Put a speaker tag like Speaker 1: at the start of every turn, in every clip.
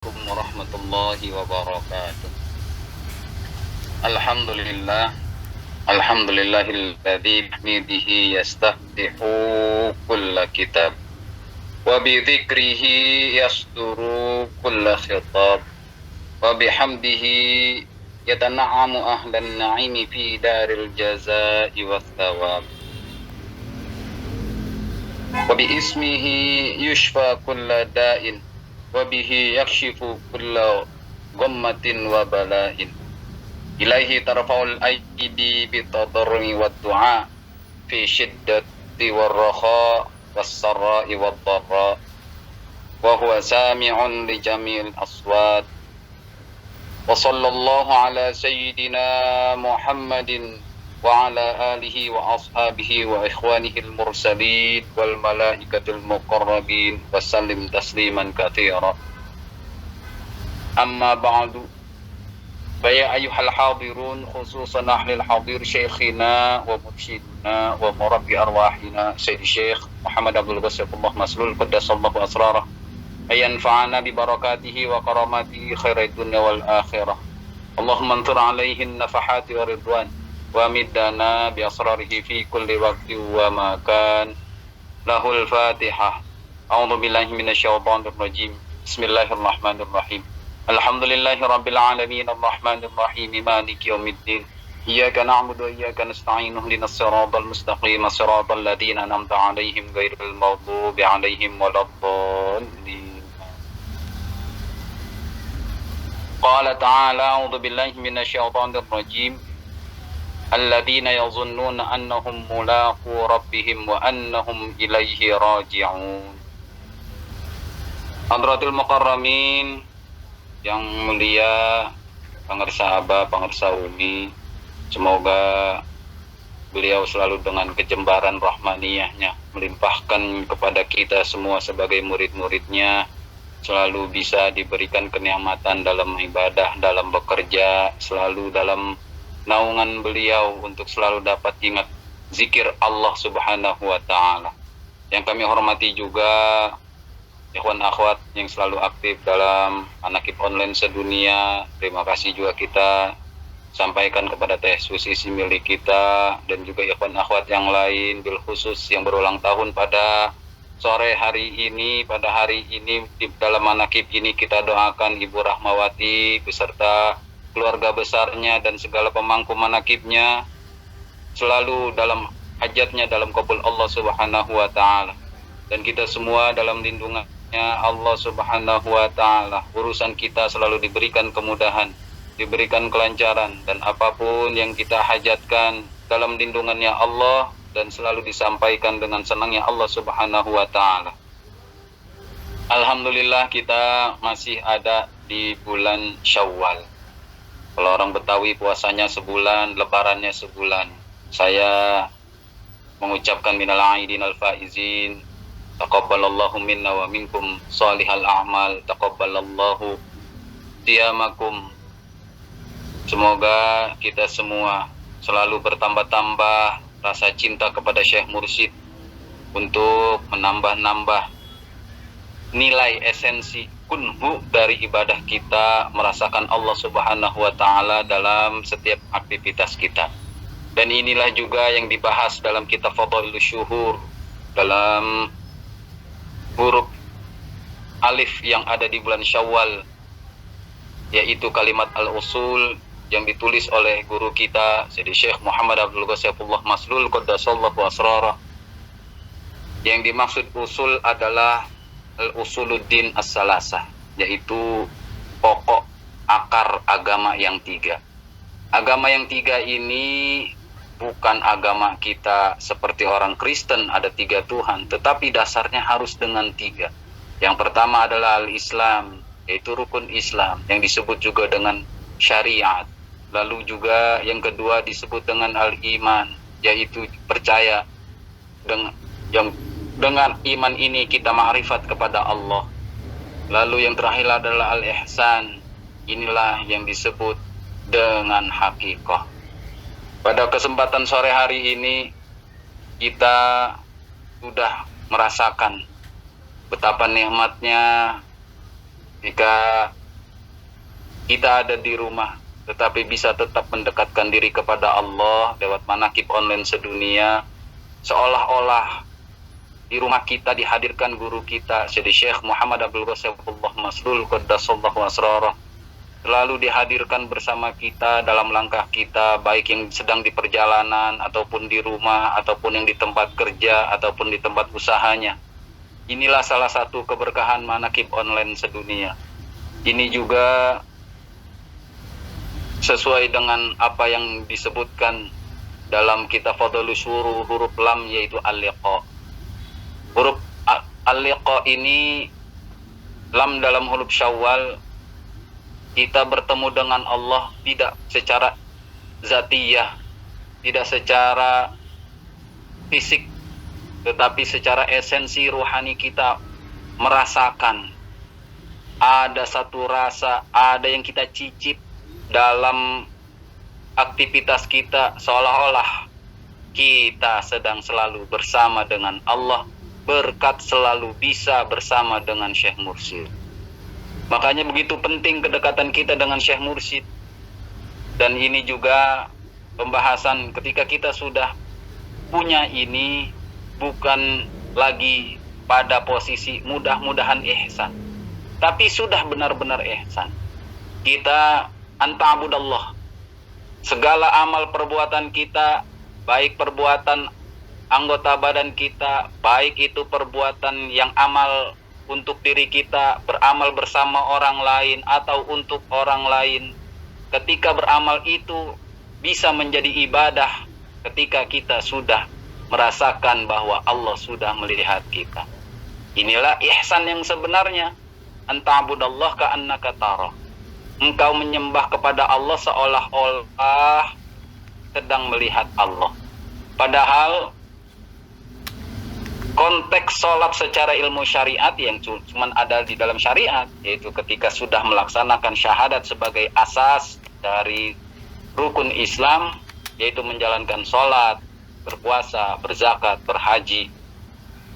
Speaker 1: Assalamualaikum warahmatullahi wabarakatuh. Alhamdulillah, alhamdulillahilladzi bihamidihi yastaftihu kulla kitab wa bidzikrihi yasduru kulla khitab wa bihamdihi yatana'amu ahlan na'imi fi daril jazaa'i was thawab wa bi ismihi yushfa kulla da'in wa bihi yakshifu kulla ghammatin wa bala'in. Ilaihi tarfa'ul aidi bitadarrui wad du'a fi syiddati warraha was-sarra'i wad-dharra wa huwa sami'un li jami'il aswat. Wa sallallahu ala sayyidina Muhammadin wa ala alihi wa ashabihi wa ikhwanihi al-mursalin wal malaikatil muqarrabin wa sallim tasliman katsira. Amma ba'du. Faya ayyuhal hadirun khususan ahlil hadir syekhina wa mursyidina wa murabbi arwahina Sayyidi Syekh Muhammad Abdul Ghasifullah Maslul qaddasallahu asrarah ayanfa'ana bi barakatihi wa karamatihi khairid dunya wal akhirah. Allahumma antur alaihin nafahati wa ridwan wa middana bi asrarihi fi kulli waqti wa makan. Lahul Fatihah. A'udzu billahi minasyaitonir rajim. Bismillahirrahmanirrahim. Alhamdulillahi rabbil alamin arrahmanir rahim maliki yaumiddin. Iyyaka na'budu wa iyyaka nasta'in ihdinas siratal mustaqim siratal ladzina an'amta 'alaihim ghairil maghdubi 'alaihim waladdallin. Qala ta'ala a'udzu billahi minasyaitonir rajim. Alladzina yazunnuna annahum mulaqu rabbihim wa annahum ilaihi raji'un. Hadratul mukarramin yang mulia, pangarsa Abah, pangarsa Umi, semoga beliau selalu dengan kejembaran rahmaniyahnya melimpahkan kepada kita semua sebagai murid-muridnya, selalu bisa diberikan kenikmatan dalam ibadah, dalam bekerja, selalu dalam naungan beliau untuk selalu dapat ingat zikir Allah subhanahu wa ta'ala. Yang kami hormati juga ikhwan akhwat yang selalu aktif dalam Anakib online sedunia. Terima kasih juga kita sampaikan kepada Teh Susi milik kita dan juga ikhwan akhwat yang lain bil khusus yang berulang tahun pada sore hari ini. Pada hari ini di dalam Anakib ini kita doakan Ibu Rahmawati beserta keluarga besarnya dan segala pemangku manakibnya selalu dalam hajatnya dalam qabul Allah subhanahu wa ta'ala, dan kita semua dalam lindungannya Allah subhanahu wa ta'ala. Urusan kita selalu diberikan kemudahan, diberikan kelancaran, dan apapun yang kita hajatkan dalam lindungannya Allah dan selalu disampaikan dengan senangnya Allah subhanahu wa ta'ala. Alhamdulillah kita masih ada di bulan Syawal. Kalau orang Betawi puasanya sebulan, lebarannya sebulan. Saya mengucapkan minal aidin al faizin, taqabbalallahu minna wa minkum salihal a'mal, taqabbalallahu siyamakum. Semoga kita semua selalu bertambah-tambah rasa cinta kepada Syekh Mursyid untuk menambah-nambah nilai esensi kunhu dari ibadah kita, merasakan Allah subhanahu wa ta'ala dalam setiap aktivitas kita. Dan inilah juga yang dibahas dalam kitab Fadhailus Syuhur, dalam huruf alif yang ada di bulan Syawal, yaitu kalimat al-usul yang ditulis oleh guru kita Sayyidi Syekh Muhammad Abdul Ghasifullah Maslul qaddasallahu asrarah. Yang dimaksud usul adalah al-usuluddin as-salasah, yaitu pokok akar agama yang tiga. Agama yang tiga ini bukan agama kita seperti orang Kristen ada tiga Tuhan, tetapi dasarnya harus dengan tiga. Yang pertama adalah al-Islam, yaitu rukun Islam yang disebut juga dengan syariat. Lalu juga yang kedua disebut dengan al-iman, yaitu percaya dengan iman ini kita ma'rifat kepada Allah. Lalu yang terakhir adalah al-ihsan. Inilah yang disebut dengan hakikah. Pada kesempatan sore hari ini kita sudah merasakan betapa nikmatnya Jika kita ada di rumah tetapi bisa tetap mendekatkan diri kepada Allah lewat manakib online sedunia, seolah-olah di rumah kita dihadirkan guru kita Syedi Syekh Muhammad Abdul Ghasifullah Masrul Qaddasallahu asrarah, selalu dihadirkan bersama kita dalam langkah kita, baik yang sedang di perjalanan ataupun di rumah ataupun yang di tempat kerja ataupun di tempat usahanya. Inilah salah satu keberkahan manakib online sedunia. Ini juga sesuai dengan apa yang disebutkan dalam kitab Fadlul Syuhur huruf lam, yaitu al-liqa. Huruf al-liqa ini, lam dalam huruf Syawal, kita bertemu dengan Allah tidak secara zatiyah, tidak secara fisik, tetapi secara esensi rohani kita merasakan ada satu rasa, ada yang kita cicip dalam aktivitas kita, seolah-olah kita sedang selalu bersama dengan Allah, berkat selalu bisa bersama dengan Syekh Mursyid. Makanya begitu penting kedekatan kita dengan Syekh Mursyid. Dan ini juga pembahasan ketika kita sudah punya ini, bukan lagi pada posisi mudah-mudahan ihsan, tapi sudah benar-benar ihsan. Kita anta'budallah, segala amal perbuatan kita, baik perbuatan anggota badan kita, baik itu perbuatan yang amal untuk diri kita, beramal bersama orang lain atau untuk orang lain, ketika beramal itu bisa menjadi ibadah ketika kita sudah merasakan bahwa Allah sudah melihat kita. Inilah ihsan yang sebenarnya, anta'budallah ka'annaka tarah. Engkau menyembah kepada Allah seolah-olah sedang melihat Allah. Padahal konteks sholat secara ilmu syariat yang cuma ada di dalam syariat, yaitu ketika sudah melaksanakan syahadat sebagai asas dari rukun Islam, yaitu menjalankan sholat, berpuasa, berzakat, berhaji.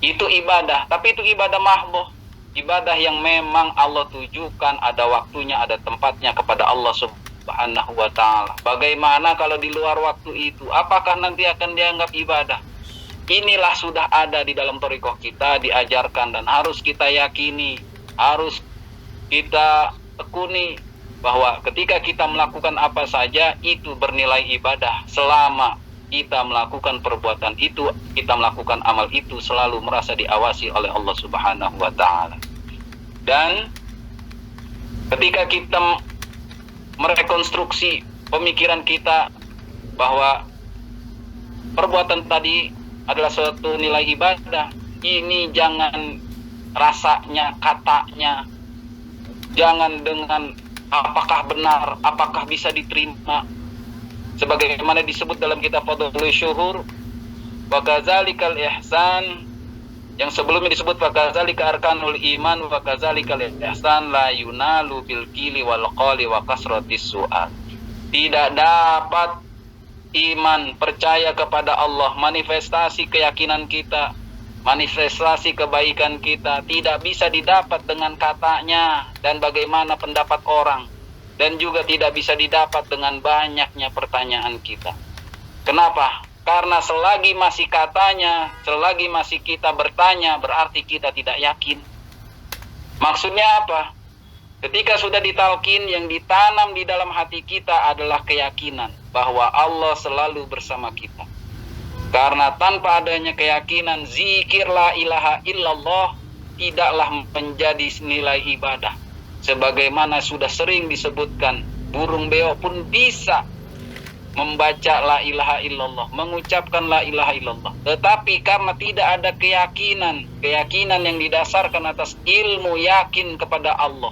Speaker 1: Itu ibadah, tapi itu ibadah mahdoh, ibadah yang memang Allah tujukan, ada waktunya, ada tempatnya kepada Allah Subhanahu wa ta'ala. Bagaimana kalau di luar waktu itu? Apakah nanti akan dianggap ibadah? Inilah sudah ada di dalam thariqah kita, diajarkan, dan harus kita yakini, harus kita tekuni bahwa ketika kita melakukan apa saja itu bernilai ibadah, selama kita melakukan perbuatan itu, kita melakukan amal itu selalu merasa diawasi oleh Allah Subhanahu wa ta'ala. Dan ketika kita merekonstruksi pemikiran kita bahwa perbuatan tadi adalah suatu nilai ibadah, ini jangan rasanya, katanya, jangan dengan apakah benar, apakah bisa diterima, sebagaimana disebut dalam kitab Fadlul Syuhur, wa kadzalikal ihsan, yang sebelumnya disebut wa kadzalika arkanul iman wa kadzalikal ihsan la yunalu bil qili wal qali wa kasratis su'al. Tidak dapat iman, percaya kepada Allah, manifestasi keyakinan kita, manifestasi kebaikan kita tidak bisa didapat dengan katanya dan bagaimana pendapat orang, dan juga tidak bisa didapat dengan banyaknya pertanyaan kita. Kenapa? Karena selagi masih katanya, selagi masih kita bertanya, berarti kita tidak yakin. Maksudnya apa? Ketika sudah ditalkin, yang ditanam di dalam hati kita adalah keyakinan bahwa Allah selalu bersama kita. Karena tanpa adanya keyakinan, zikir la ilaha illallah tidaklah menjadi nilai ibadah. Sebagaimana sudah sering disebutkan, burung beo pun bisa membaca la ilaha illallah, mengucapkan la ilaha illallah. Tetapi karena tidak ada keyakinan, keyakinan yang didasarkan atas ilmu, yakin kepada Allah,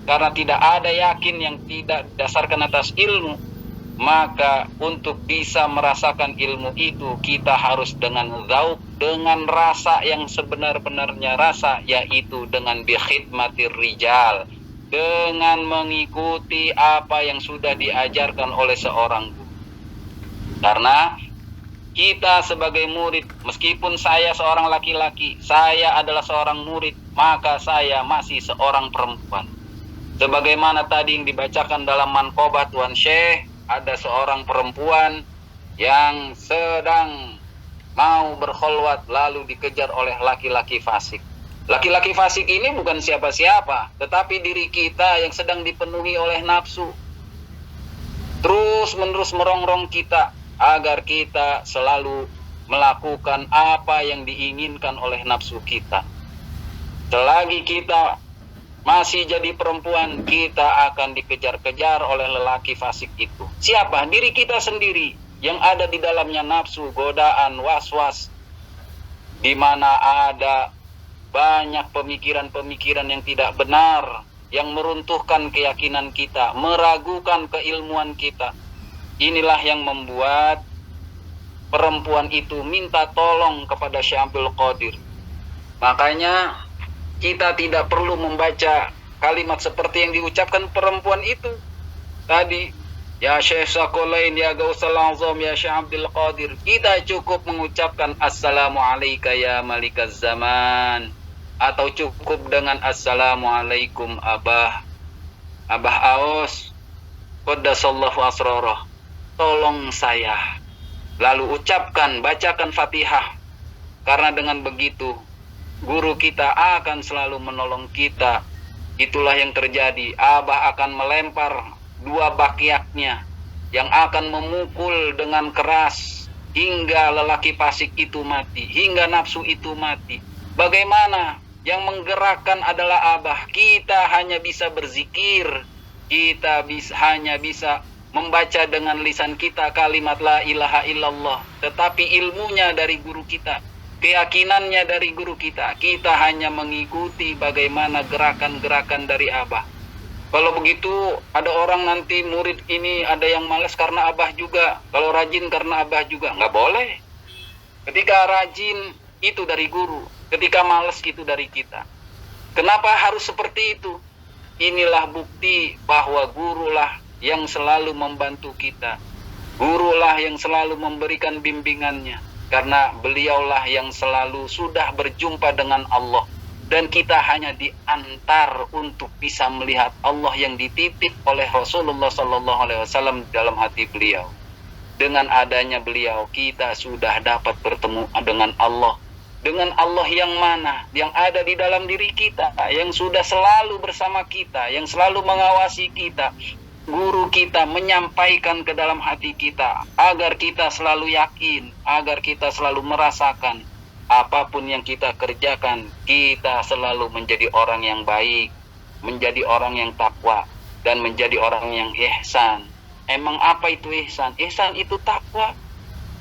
Speaker 1: karena tidak ada yakin yang tidak didasarkan atas ilmu, maka untuk bisa merasakan ilmu itu kita harus dengan zauq, dengan rasa yang sebenar-benarnya rasa, yaitu dengan bikhidmatir rijal, dengan mengikuti apa yang sudah diajarkan oleh seorang guru. Karena kita sebagai murid, meskipun saya seorang laki-laki, saya adalah seorang murid, maka saya masih seorang perempuan. Sebagaimana tadi yang dibacakan dalam manqobah Tuan Syekh, ada seorang perempuan yang sedang mau berkholwat lalu dikejar oleh laki-laki fasik. Laki-laki fasik ini bukan siapa-siapa, tetapi diri kita yang sedang dipenuhi oleh nafsu. Terus-menerus merongrong kita agar kita selalu melakukan apa yang diinginkan oleh nafsu kita. Selagi kita masih jadi perempuan, kita akan dikejar-kejar oleh lelaki fasik itu. Siapa? Diri kita sendiri yang ada di dalamnya nafsu, godaan, was-was, di mana ada banyak pemikiran-pemikiran yang tidak benar, yang meruntuhkan keyakinan kita, meragukan keilmuan kita. Inilah yang membuat perempuan itu minta tolong kepada Syekh Abdul Qadir. Makanya kita tidak perlu membaca kalimat seperti yang diucapkan perempuan itu tadi. Ya Syekh Sakolain, ya Gausul Azam, ya Syekh Abdul Qadir. Kita cukup mengucapkan Assalamualaikum ya Malikaz Zaman. Atau cukup dengan Assalamualaikum Abah Aus, Qaddasallahu asrarah, tolong saya. Lalu ucapkan, bacakan Fatihah. Karena dengan begitu guru kita akan selalu menolong kita. Itulah yang terjadi. Abah akan melempar dua bakyaknya yang akan memukul dengan keras hingga lelaki fasik itu mati, hingga nafsu itu mati. Bagaimana? Yang menggerakkan adalah Abah. Kita hanya bisa berzikir, kita hanya bisa membaca dengan lisan kita kalimat la ilaha illallah, tetapi ilmunya dari guru kita, keyakinannya dari guru kita. Kita hanya mengikuti bagaimana gerakan-gerakan dari Abah. Kalau begitu ada orang nanti murid ini ada yang malas karena Abah juga, kalau rajin karena Abah juga. Nggak boleh. Ketika rajin itu dari guru, ketika malas itu dari kita. Kenapa harus seperti itu? Inilah bukti bahwa gurulah yang selalu membantu kita, gurulah yang selalu memberikan bimbingannya, karena beliaulah yang selalu sudah berjumpa dengan Allah, dan kita hanya diantar untuk bisa melihat Allah yang dititip oleh Rasulullah SAW dalam hati beliau. Dengan adanya beliau, kita sudah dapat bertemu dengan Allah. Dengan Allah yang mana? Yang ada di dalam diri kita, yang sudah selalu bersama kita, yang selalu mengawasi kita. Guru kita menyampaikan ke dalam hati kita, agar kita selalu yakin, agar kita selalu merasakan, apapun yang kita kerjakan, kita selalu menjadi orang yang baik, menjadi orang yang takwa, dan menjadi orang yang ihsan. Emang apa itu ihsan? Ihsan itu takwa.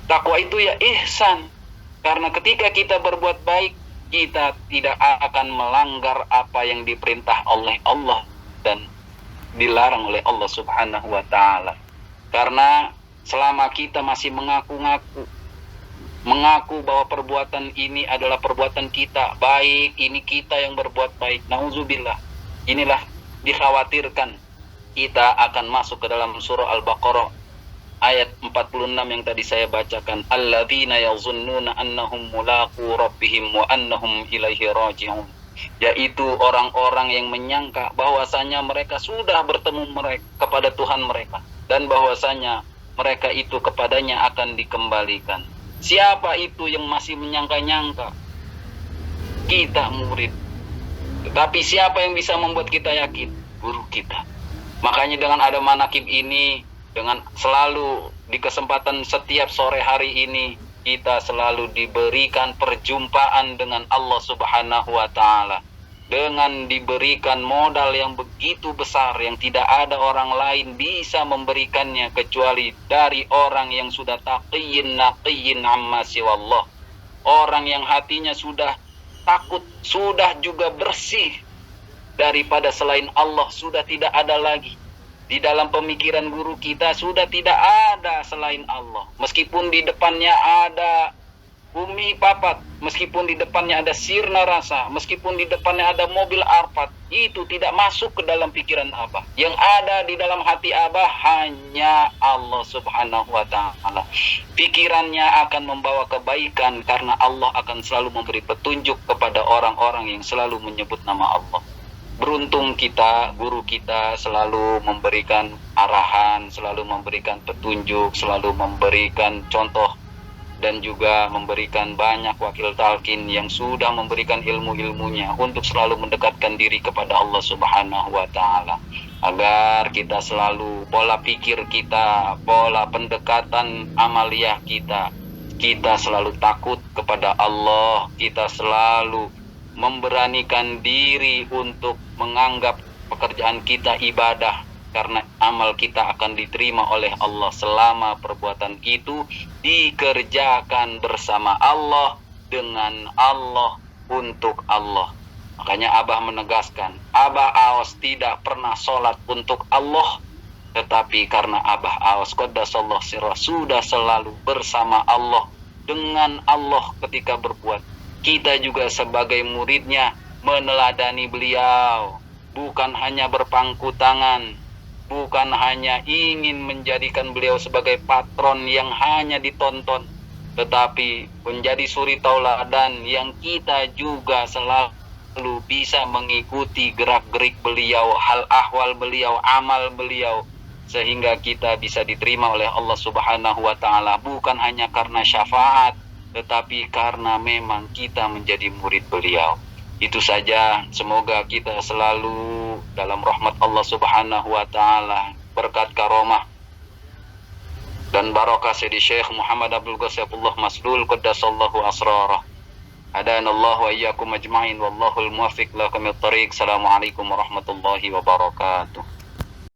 Speaker 1: Takwa itu ya ihsan. Karena ketika kita berbuat baik, kita tidak akan melanggar apa yang diperintah oleh Allah dan dilarang oleh Allah Subhanahu wa ta'ala. Karena selama kita masih mengaku bahwa perbuatan ini adalah perbuatan kita baik, ini kita yang berbuat baik, nauzubillah, inilah dikhawatirkan kita akan masuk ke dalam surah Al-Baqarah ayat 46 yang tadi saya bacakan. Alladzina yazunnuna annahum mulaqu rabbihim wa annahum ilaihi raji'un. Yaitu orang-orang yang menyangka bahwasanya mereka sudah bertemu kepada Tuhan mereka, dan bahwasanya mereka itu kepadanya akan dikembalikan. Siapa itu yang masih menyangka-nyangka? Kita murid. Tetapi siapa yang bisa membuat kita yakin? Guru kita. Makanya dengan ada manakib ini, dengan selalu di kesempatan setiap sore hari ini, kita selalu diberikan perjumpaan dengan Allah Subhanahu wa ta'ala, dengan diberikan modal yang begitu besar yang tidak ada orang lain bisa memberikannya kecuali dari orang yang sudah taqiyyin naqiyyin amma siwallah, orang yang hatinya sudah takut, sudah juga bersih daripada selain Allah, sudah tidak ada lagi. Di dalam pemikiran guru kita sudah tidak ada selain Allah. Meskipun di depannya ada bumi papat, meskipun di depannya ada sirna rasa, meskipun di depannya ada mobil Arfat, itu tidak masuk ke dalam pikiran Abah. Yang ada di dalam hati Abah hanya Allah Subhanahu wa ta'ala. Pikirannya akan membawa kebaikan karena Allah akan selalu memberi petunjuk kepada orang-orang yang selalu menyebut nama Allah. Beruntung kita, guru kita selalu memberikan arahan, selalu memberikan petunjuk, selalu memberikan contoh, dan juga memberikan banyak wakil talqin yang sudah memberikan ilmu-ilmunya untuk selalu mendekatkan diri kepada Allah Subhanahu wa Ta'ala, agar kita selalu, pola pikir kita, pola pendekatan amaliyah kita selalu takut kepada Allah, kita selalu memberanikan diri untuk menganggap pekerjaan kita ibadah, karena amal kita akan diterima oleh Allah selama perbuatan itu dikerjakan bersama Allah, dengan Allah, untuk Allah. Makanya Abah menegaskan, Abah Aos tidak pernah sholat untuk Allah, tetapi karena Abah Aos qaddasallahu sirrah sudah selalu bersama Allah, dengan Allah ketika berbuat. Kita juga sebagai muridnya meneladani beliau, bukan hanya berpangku tangan, bukan hanya ingin menjadikan beliau sebagai patron yang hanya ditonton, tetapi menjadi suri tauladan yang kita juga selalu bisa mengikuti gerak-gerik beliau, hal ahwal beliau, amal beliau, sehingga kita bisa diterima oleh Allah Subhanahu wa Ta'ala, bukan hanya karena syafaat, tetapi karena memang kita menjadi murid beliau. Itu saja, semoga kita selalu dalam rahmat Allah Subhanahu wa Ta'ala, berkat karomah dan barakah Sayyidi Syekh Muhammad Abdul Ghasifullah Maslul qaddasallahu asrarah. Hadanallahu wa iyyakum ajma'in, wallahul muwaffiq lakumit thariq. Assalamualaikum warahmatullahi wabarakatuh.